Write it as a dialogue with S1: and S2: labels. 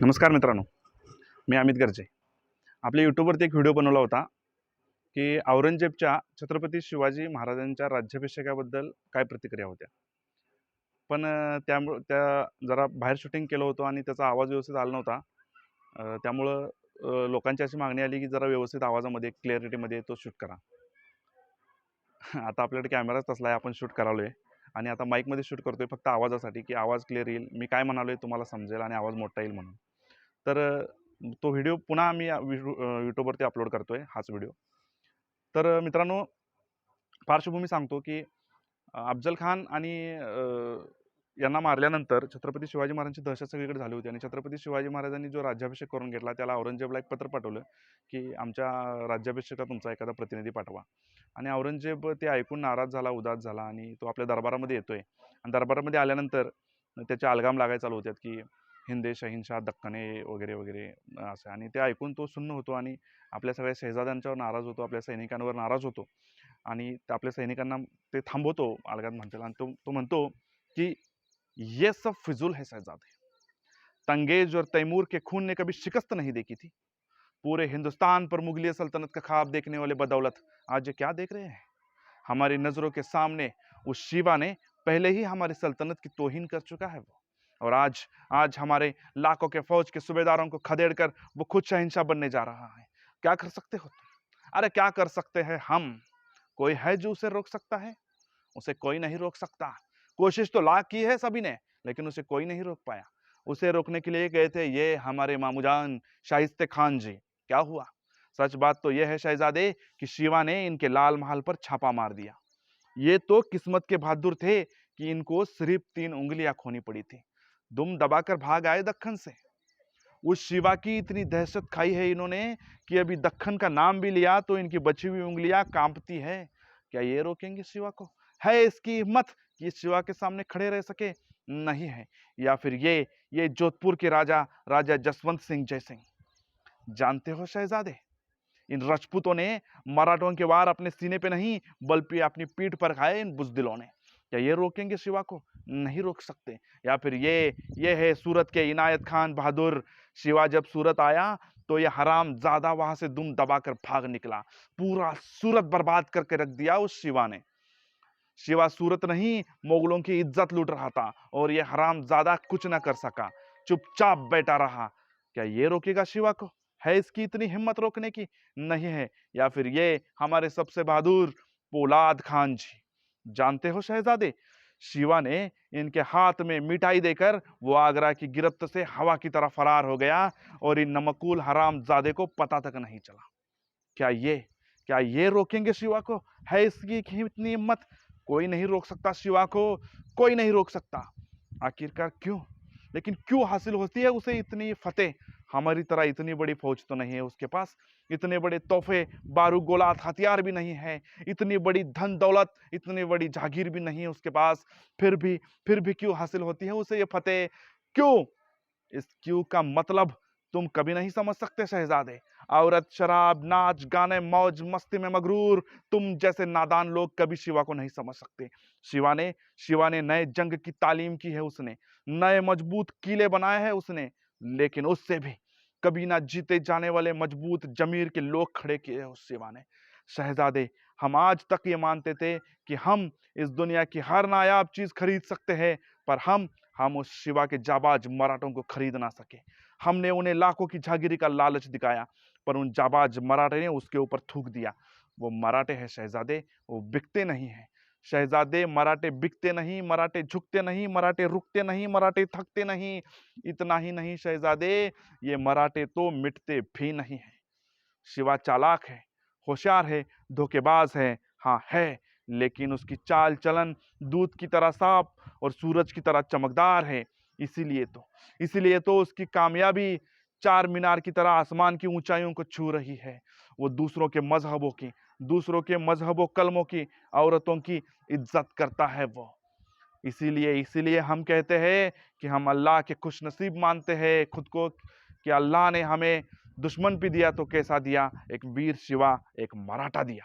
S1: नमस्कार मित्रांनो, मी अमित गर्जे. आपल्या यूट्यूबवरती एक व्हिडिओ बनवला होता की औरंगजेबच्या छत्रपती शिवाजी महाराजांच्या राज्याभिषेकाबद्दल काय प्रतिक्रिया होत्या. पण त्या जरा बाहेर शूटिंग केलं होतं आणि त्याचा आवाज व्यवस्थित आला नव्हता. त्यामुळं लोकांची अशी मागणी आली की जरा व्यवस्थित आवाजामध्ये क्लॅरिटीमध्ये तो शूट करा. आता आपल्याकडे कॅमेराच तसला आहे, आपण शूट करालोय आणि आता माईकमध्ये शूट करतोय फक्त आवाजासाठी, की आवाज क्लिअर येईल, मी काय म्हणालोय तुम्हाला समजेल आणि आवाज मोठा येईल म्हणून. तर तो व्हिडिओ पुन्हा आम्ही यूट्यूबवरती अपलोड करतोय, हाच व्हिडिओ. तर मित्रांनो, पार्श्वभूमी सांगतो की अफजल खान आणि यांना मारल्यानंतर छत्रपती शिवाजी महाराजांची दहशत सगळीकडे झाली होती आणि छत्रपती शिवाजी महाराजांनी जो राज्याभिषेक करून घेतला त्याला औरंगजेबला एक पत्र पाठवलं की आमच्या राज्याभिषेकात तुमचा एखादा प्रतिनिधी पाठवा. आणि औरंगजेब ते ऐकून नाराज झाला, उदास झाला आणि तो आपल्या दरबारामध्ये येतोय. आणि दरबारामध्ये आल्यानंतर त्याचे अलगाम लागायला चालू होतात की हिंदे शहिनशाह दक्कने वगैरे वगैरे असं. आणि ते ऐकून तो सुन्न होतो आणि आपल्या सगळ्या शहजाद्यांच्यावर नाराज होतो, आपल्या सैनिकांवर नाराज होतो आणि आपल्या सैनिकांना ते थांबवतो, अलगाम म्हणतील. आणि तो म्हणतो की ये सब फिजूल है शहजादे, तंगेज और तैमूर के खून ने कभी शिकस्त नहीं देखी थी, पूरे हिंदुस्तान पर मुगलिया सल्तनत का ख्वाब देखने वाले बदौलत आज ये क्या देख रहे हैं। हमारी नजरों के सामने उस शिवा ने पहले ही हमारी सल्तनत की तौहीन कर चुका है वो, और आज आज हमारे लाखों के फौज के सूबेदारों को खदेड़ कर वो खुद शहंशाह बनने जा रहा है। क्या कर सकते हो तुम? अरे क्या कर सकते हैं हम? कोई है जो उसे रोक सकता है? उसे कोई नहीं रोक सकता। कोशिश तो लाख की है सभी ने, लेकिन उसे कोई नहीं रोक पाया। उसे रोकने के लिए गए थे ये हमारे मामूजान शाइस्ते खान जी। क्या हुआ? सच बात तो यह है शहजादे कि शिवा ने इनके लाल महल पर छापा मार दिया। ये तो किस्मत के बहादुर थे कि इनको सिर्फ 3 उंगलियां खोनी पड़ी थी। दुम दबाकर भाग आए दक्खन से। उस शिवा की इतनी दहशत खाई है इन्होंने कि अभी दक्खन का नाम भी लिया तो इनकी बची हुई उंगलियां कांपती है। क्या ये रोकेंगे शिवा को? है इसकी हिम्मत कि इस शिवा के सामने खड़े रह सके? नहीं है। या फिर ये जोधपुर के राजा जसवंत सिंह जयसिंह। जानते हो शहजादे, इन राजपूतों ने मराठों के वार अपने सीने पे नहीं बल्कि अपनी पीठ पर खाए इन बुजदिलों ने। क्या ये रोकेंगे शिवा को? नहीं रोक सकते। या फिर ये है सूरत के इनायत खान बहादुर। शिवा जब सूरत आया तो ये हराम ज्यादा वहां से दुम दबाकर भाग निकला। पूरा सूरत बर्बाद करके रख दिया उस शिवा ने। शिवा सूरत नहीं, मुगलों की इज्जत लूट रहा था और ये हराम ज्यादा कुछ ना कर सका, चुपचाप बैठा रहा। क्या ये रोकेगा शिवा को? है इसकी इतनी हिम्मत रोकने की? नहीं है। या फिर ये हमारे सबसे बहादुर पोलाद खान जी। जानते हो शहजादे, शिवा ने इनके हाथ में मिठाई देकर वो आगरा की गिरफ्त से हवा की तरह फरार हो गया और इन नमकूल हरामजादे को पता तक नहीं चला। क्या ये रोकेंगे शिवा को? है इसकी इतनी हिम्मत? कोई नहीं रोक सकता शिवा को, कोई नहीं रोक सकता। आखिरकार क्यों? लेकिन क्यों हासिल होती है उसे इतनी फतेह? हमारी तरह इतनी बड़ी फौज तो नहीं है उसके पास, इतने बड़े तोहफे बारूद गोलात हथियार भी नहीं है, इतनी बड़ी धन दौलत, इतनी बड़ी जागीर भी नहीं है उसके पास। फिर भी क्यों हासिल होती है उसे ये फतेह? क्यों? इस क्यों का मतलब तुम कभी नहीं समझ सकते शहजादे। औरत, शराब, नाच गाने, मौज मस्ती में मगरूर तुम जैसे नादान लोग कभी शिवा को नहीं समझ सकते। शिवा ने नए जंग की तालीम की है उसने, नए मजबूत किले बनाए हैं उसने, लेकिन उससे भी कभी ना जीते जाने वाले मजबूत जमीर के लोग खड़े किए हैं उस शिवा ने। शहजादे, हम आज तक ये मानते थे कि हम इस दुनिया की हर नायाब चीज खरीद सकते हैं, पर हम उस शिवा के जाबाज मराठों को खरीद ना सके। हमने उन्हें लाखों की जागीरी का लालच दिखाया, पर उन जाबाज मराठे ने उसके ऊपर थूक दिया। वो मराठे हैं शहजादे, वो बिकते नहीं हैं शहजादे। मराठे बिकते नहीं, मराठे झुकते नहीं, मराठे रुकते नहीं, मराठे थकते नहीं। इतना ही नहीं शहजादे, ये मराठे तो मिटते भी नहीं हैं। शिवा चालाक है, होशियार है, धोखेबाज है, हाँ है, लेकिन उसकी चाल चलन दूध की तरह साफ और सूरज की तरह चमकदार है। इसीलिए तो उसकी कामयाबी चार मीनार की तरह आसमान की ऊंचाइयों को छू रही है। वो दूसरों के मजहबों कलमों की, औरतों की इज्जत करता है वो। इसीलिए हम कहते हैं कि हम अल्लाह के खुशनसीब मानते हैं खुद को, कि अल्लाह ने हमें दुश्मन भी दिया तो कैसा दिया, एक वीर शिवा, एक मराठा दिया।